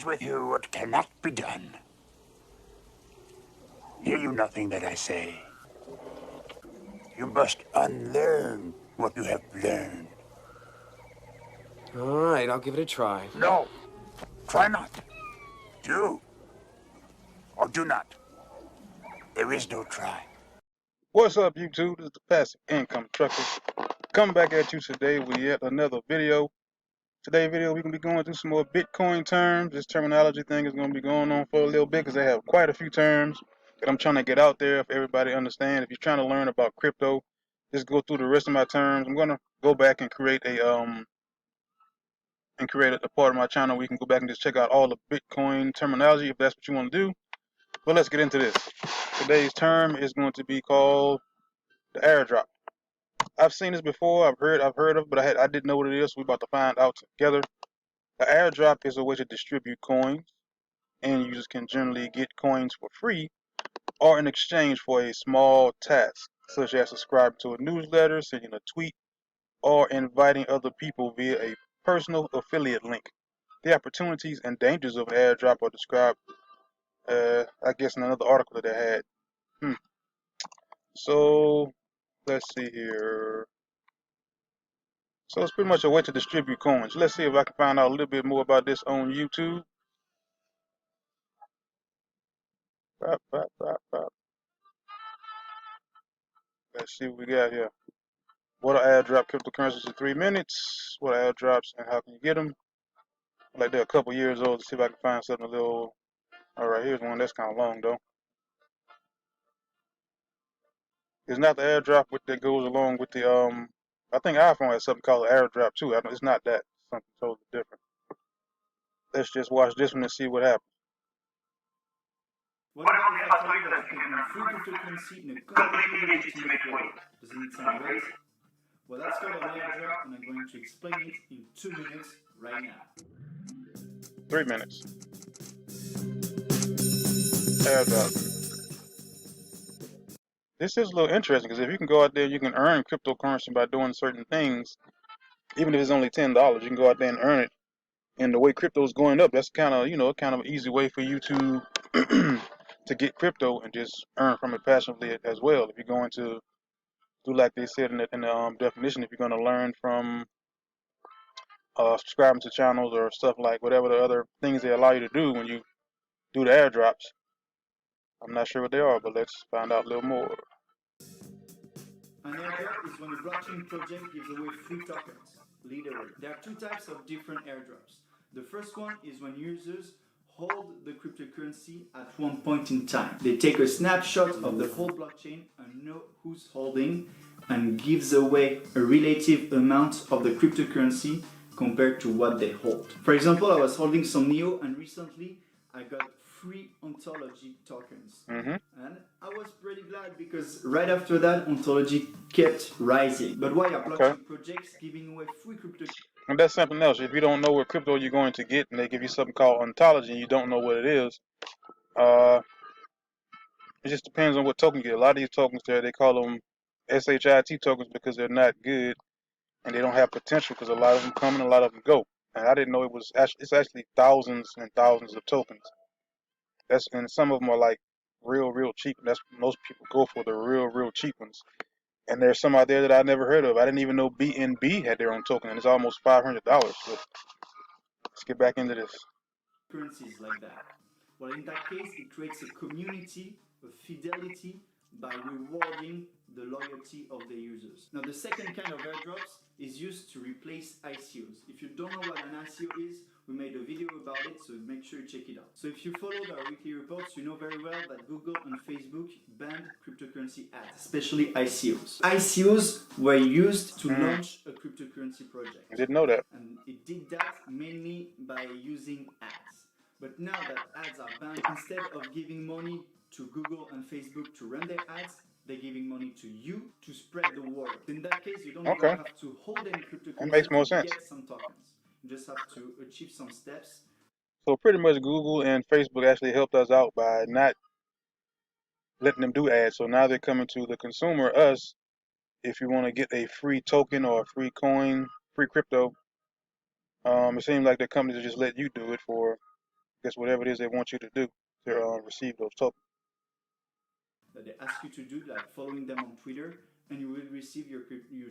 does with you what cannot be done. Hear you nothing that I say. You must unlearn what you have learned. All right, I'll give it a try. No, try not. Do or do not. There is no try. What's up, YouTube? This is the Passive Income Trucker. Coming back at you today with yet another video. Today's video, we're going to be going through some more Bitcoin terms. This terminology thing is going to be going on for a little bit because they have quite a few terms that I'm trying to get out there for everybody to understand. If you're trying to learn about crypto, just go through the rest of my terms. I'm going to go back and create a part of my channel where you can go back and just check out all the Bitcoin terminology if that's what you want to do. But let's get into this. Today's term is going to be called the airdrop. I've seen this before. I've heard of it, but I didn't know what it is. So we're about to find out together. The airdrop is a way to distribute coins, and users can generally get coins for free or in exchange for a small task, such as subscribing to a newsletter, sending a tweet, or inviting other people via a personal affiliate link. The opportunities and dangers of an airdrop are described, I guess, in another article that I had. So let's see here. So it's pretty much a way to distribute coins. Let's see if I can find out a little bit more about this on YouTube. Let's see what we got here. What are airdrop cryptocurrencies in 3 minutes? What are airdrops and how can you get them? Like they're a couple years old. To see if I can find something a little. All right, here's one that's kind of long though. It's not the airdrop that goes along with the I think iPhone has something called an airdrop too. It's not that. It's something totally different. Let's just watch this one and see what happens. What about if I tell you that you can earn free cryptocurrency in a completely legitimate way? Doesn't it sound great? Well, that's called an airdrop, and I'm going to explain it in 2 minutes right now. 3 minutes. Airdrop. This is a little interesting because if you can go out there, you can earn cryptocurrency by doing certain things. Even if it's only $10, you can go out there and earn it. And the way crypto is going up, that's kind of an easy way for you to to get crypto and just earn from it passively as well. If you're going to do like they said in the definition, if you're going to learn from subscribing to channels or stuff like whatever the other things they allow you to do when you do the airdrops. I'm not sure what they are, but let's find out a little more. An airdrop is when a blockchain project gives away free tokens, literally. There are 2 types of different airdrops. The first one is when users hold the cryptocurrency at one point in time. They take a snapshot of the whole blockchain and know who's holding and gives away a relative amount of the cryptocurrency compared to what they hold. For example, I was holding some NEO and recently I got free ontology tokens. And I was pretty glad because right after that, ontology kept rising. But why are blockchain projects giving away free crypto? And that's something else. If you don't know what crypto you're going to get and they give you something called ontology and you don't know what it is, it just depends on what token you get. A lot of these tokens there, they call them SHIT tokens because they're not good and they don't have potential because a lot of them come and a lot of them go. And I didn't know it's actually thousands and thousands of tokens. And some of them are like real cheap. And that's most people go for the real cheap ones. And there's some out there that I never heard of. I didn't even know BNB had their own token, and it's almost $500. But let's get back into this. Currencies like that. Well, in that case, it creates a community of fidelity by rewarding the loyalty of the users. Now, the second kind of airdrops is used to replace ICOs. If you don't know what an ICO is, we made a video about it, so make sure you check it out. So if you followed our weekly reports, you know very well that Google and Facebook banned cryptocurrency ads, especially ICOs. ICOs were used to launch a cryptocurrency project. I didn't know that. And it did that mainly by using ads. But now that ads are banned, instead of giving money to Google and Facebook to run their ads, they're giving money to you to spread the word. In that case, you don't even have to hold any cryptocurrency that makes more sense. Get some tokens. You just have to achieve some steps. So pretty much Google and Facebook actually helped us out by not letting them do ads. So now they're coming to the consumer, us, if you want to get a free token or a free coin, free crypto. It seems like the companies just let you do it for guess whatever it is they want you to do to receive those tokens. That they ask you to do, like following them on Twitter, and you will receive your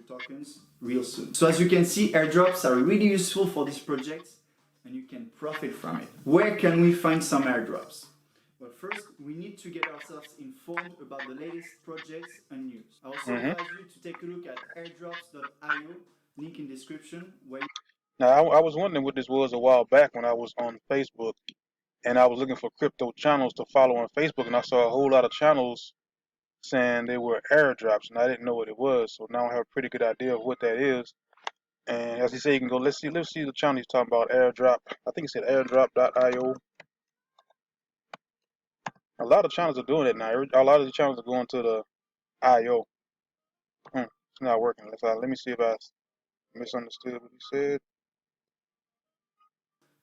tokens real soon. So as you can see, airdrops are really useful for these projects, and you can profit from it. Where can we find some airdrops? Well, first, we need to get ourselves informed about the latest projects and news. I also advise you to take a look at airdrops.io, link in description, where you... Now, I was wondering what this was a while back when I was on Facebook, and I was looking for crypto channels to follow on Facebook, and I saw a whole lot of channels saying they were airdrops, and I didn't know what it was. So now I have a pretty good idea of what that is. And as he said, you can go. Let's see the channel he's talking about. Airdrop. I think he said airdrop.io. A lot of channels are doing it now. A lot of the channels are going to the IO. It's not working. Let me see if I misunderstood what he said.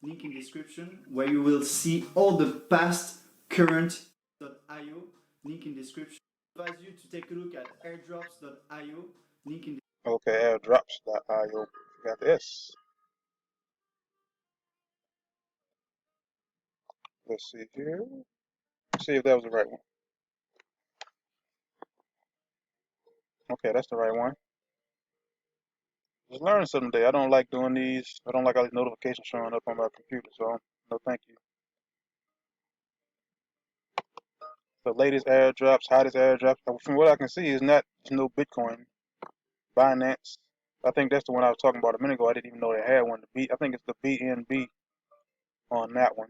Link in description, where you will see all the past current.io. Link in description. I advise you to take a look at airdrops.io. Link in... Okay, airdrops.io. Got the S. Let's see here. See if that was the right one. Okay, that's the right one. Just learning something today. I don't like doing these. I don't like all these notifications showing up on my computer, so no thank you. The latest airdrops, hottest airdrops. From what I can see, is not no Bitcoin. Binance. I think that's the one I was talking about a minute ago. I didn't even know they had one. I think it's the BNB on that one.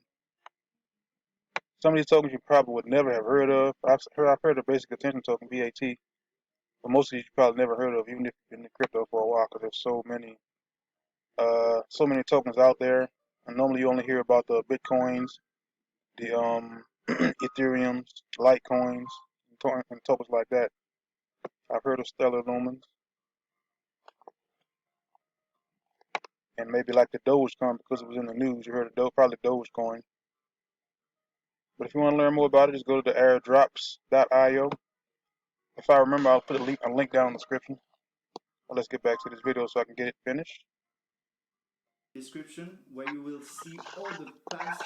Some of these tokens you probably would never have heard of. I've heard of basic attention token (BAT), but most of these you probably never heard of, even if you've been in crypto for a while, because there's so many tokens out there. And normally you only hear about the Bitcoins, the Ethereums, Litecoins, and tokens like that. I've heard of Stellar Lumens, and maybe like the Dogecoin because it was in the news. You heard of probably Dogecoin. But if you want to learn more about it, just go to the airdrops.io. If I remember, I'll put a link down in the description. Well, let's get back to this video so I can get it finished. Description, where you will see all the past,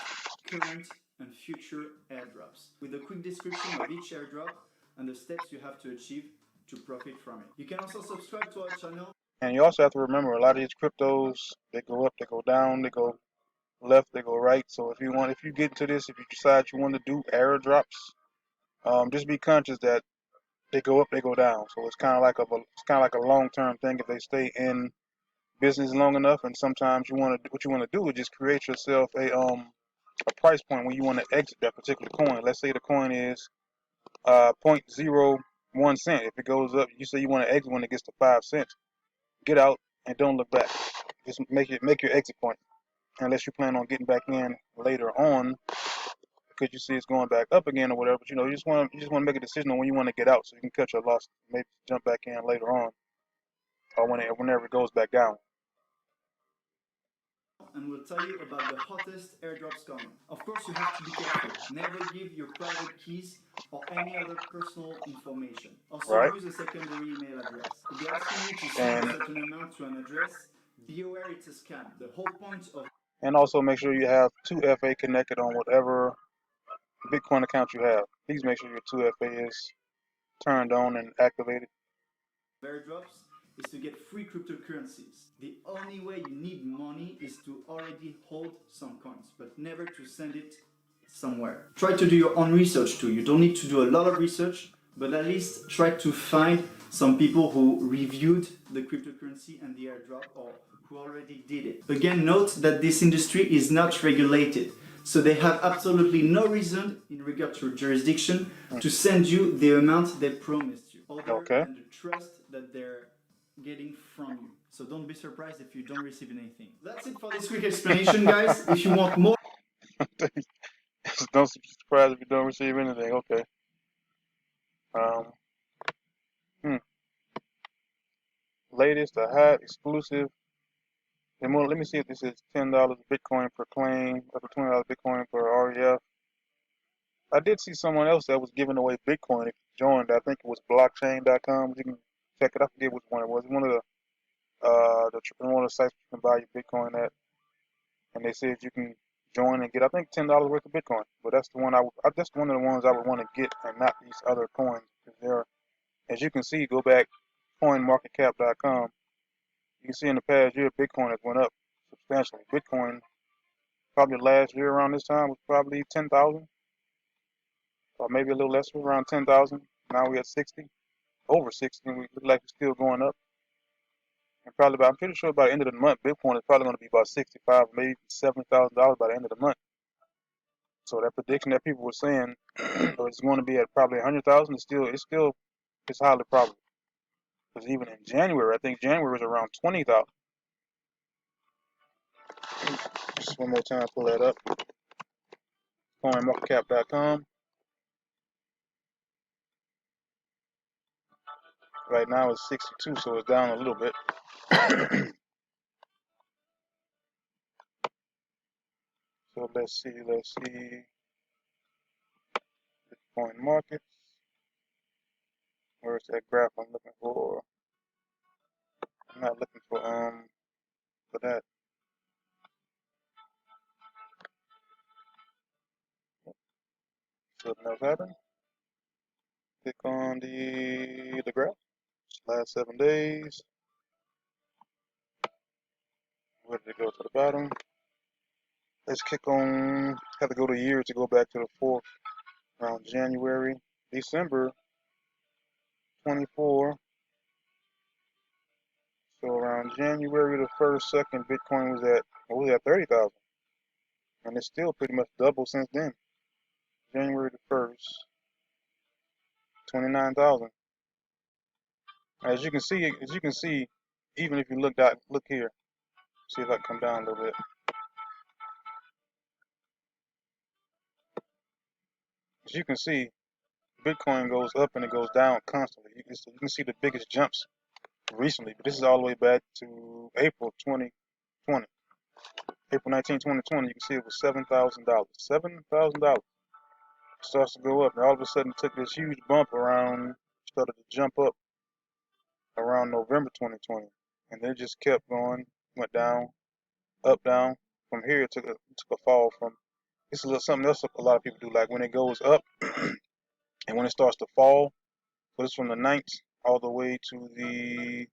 current, and future airdrops, with a quick description of each airdrop and the steps you have to achieve to profit from it. You can also subscribe to our channel. And you also have to remember, a lot of these cryptos, they go up, they go down, they go left, they go right. So if you get into this, if you decide you want to do airdrops, just be conscious that they go up, they go down. So it's kind of like a long-term thing if they stay in business long enough. And sometimes what you want to do is just create yourself a price point when you want to exit that particular coin. Let's say the coin is 0.01 cent. If it goes up, you say you want to exit when it gets to 5 cents. Get out and don't look back. Just make your exit point, unless you plan on getting back in later on because you see it's going back up again or whatever. But you just want to make a decision on when you want to get out so you can cut your loss. Maybe jump back in later on, or whenever it goes back down. And we'll tell you about the hottest airdrops coming. Of course, you have to be careful. Never give your private keys or any other personal information. Also, use a secondary email address. If they're asking you to send a certain amount to an address, be aware it's a scam. The whole point of... And also make sure you have 2FA connected on whatever Bitcoin account you have. Please make sure your 2FA is turned on and activated. Airdrops is to get free cryptocurrencies. The only way you need money is to already hold some coins, but never to send it somewhere. Try to do your own research too. You don't need to do a lot of research, but at least try to find some people who reviewed the cryptocurrency and the airdrop, or who already did it. Again, note that this industry is not regulated, so they have absolutely no reason in regard to jurisdiction to send you the amount they promised you, other than the trust that they're getting from you. So don't be surprised if you don't receive anything. That's it for this quick explanation, guys. If you want more... Don't be surprised if you don't receive anything. Okay. Latest, a hot, exclusive. And let me see if this is $10 Bitcoin per claim, up to $20 Bitcoin per REF. I did see someone else that was giving away Bitcoin if you joined. I think it was blockchain.com. You can check it. I forget which one it was. One of the sites you can buy your Bitcoin at. And they said you join and get, I think, $10 worth of Bitcoin. But that's the one that's one of the ones I would want to get, and not these other coins. Because they're, as you can see, go back coinmarketcap.com. You can see in the past year, Bitcoin has went up substantially. Bitcoin probably last year around this time was probably 10,000, or maybe a little less, around 10,000. Now we're at 60, over 60, and we look like we're still going up. And probably I'm pretty sure by the end of the month, Bitcoin is probably going to be about 65, maybe $70,000 by the end of the month. So that prediction that people were saying it's going to be at probably 100,000 it's highly probable. Because even in January, I think January was around 20,000. Just one more time, pull that up. CoinMarketCap.com. Right now it's 62, so it's down a little bit. So let's see. Bitcoin markets. Where's that graph I'm looking for? I'm not looking for that. Something else happened. Click on the graph. Last 7 days. Where did it go to the bottom? Let's click on. Have to go to years to go back to the 4th. Around January, December 24. So around January the 1st, 2nd, Bitcoin was at 30,000, and it's still pretty much doubled since then. January the 1st, 29,000. As you can see, even if you look here, see if I can come down a little bit. As you can see, Bitcoin goes up and it goes down constantly. You can see the biggest jumps recently, but this is all the way back to April 2020. April 19, 2020, you can see it was $7,000. $7,000 starts to go up, and all of a sudden it took this huge bump started to jump up around November 2020, and then it just kept going, went down, up, down. From here, it took a fall from. This is something else a lot of people do, like when it goes up and when it starts to fall. So it's from the 9th all the way to the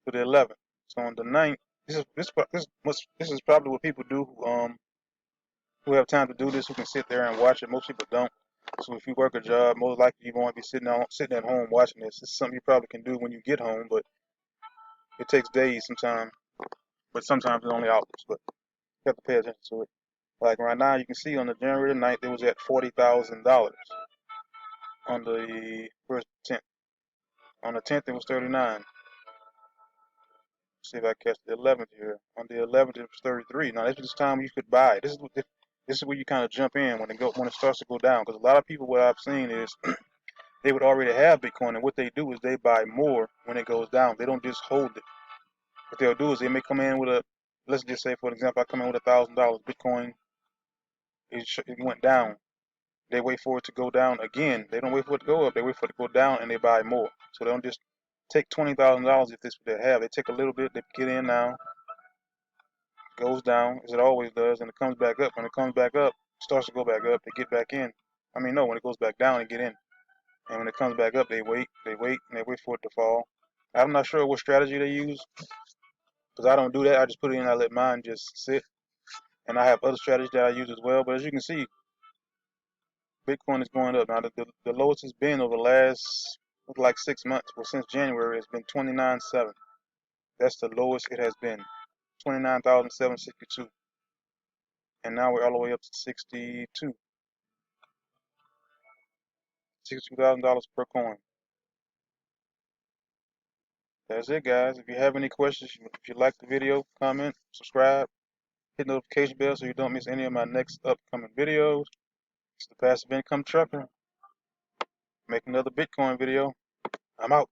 11th. So on the 9th, this is probably what people do who have time to do this, who can sit there and watch it. Most people don't. So if you work a job, most likely you won't be sitting at home watching this. It's something you probably can do when you get home, but it takes days sometimes. But sometimes it's only hours. But you have to pay attention to it. Like right now, you can see on the January 9th, it was at $40,000. On the 10th. On the 10th, it was 39. See if I catch the 11th here. On the 11th, it was 33. Now this is the time you could buy. This is where you kind of jump in when it starts to go down. Because a lot of people, what I've seen is they would already have Bitcoin, and what they do is they buy more when it goes down. They don't just hold it. What they'll do is they may come in with let's just say, for example, I come in with $1,000 Bitcoin. It went down. They wait for it to go down again. They don't wait for it to go up. They wait for it to go down, and they buy more. So they don't just take $20,000 if this is what they have. They take a little bit. They get in now. Goes down as it always does, and it comes back up. When it comes back up, starts to go back up. They get back in. I mean, no, when it goes back down, they get in. And when it comes back up, they wait, and they wait for it to fall. I'm not sure what strategy they use, because I don't do that. I just put it in, I let mine just sit. And I have other strategies that I use as well. But as you can see, Bitcoin is going up. Now, the lowest it's been over the last, like 6 months, well, since January, it's been 29.7. That's the lowest it has been, 29,762. And now we're all the way up to $62,000 per coin. That's it, guys. If you have any questions, if you like the video, comment, subscribe, hit the notification bell so you don't miss any of my next upcoming videos. It's the Passive Income Trucker. Make another Bitcoin video. I'm out.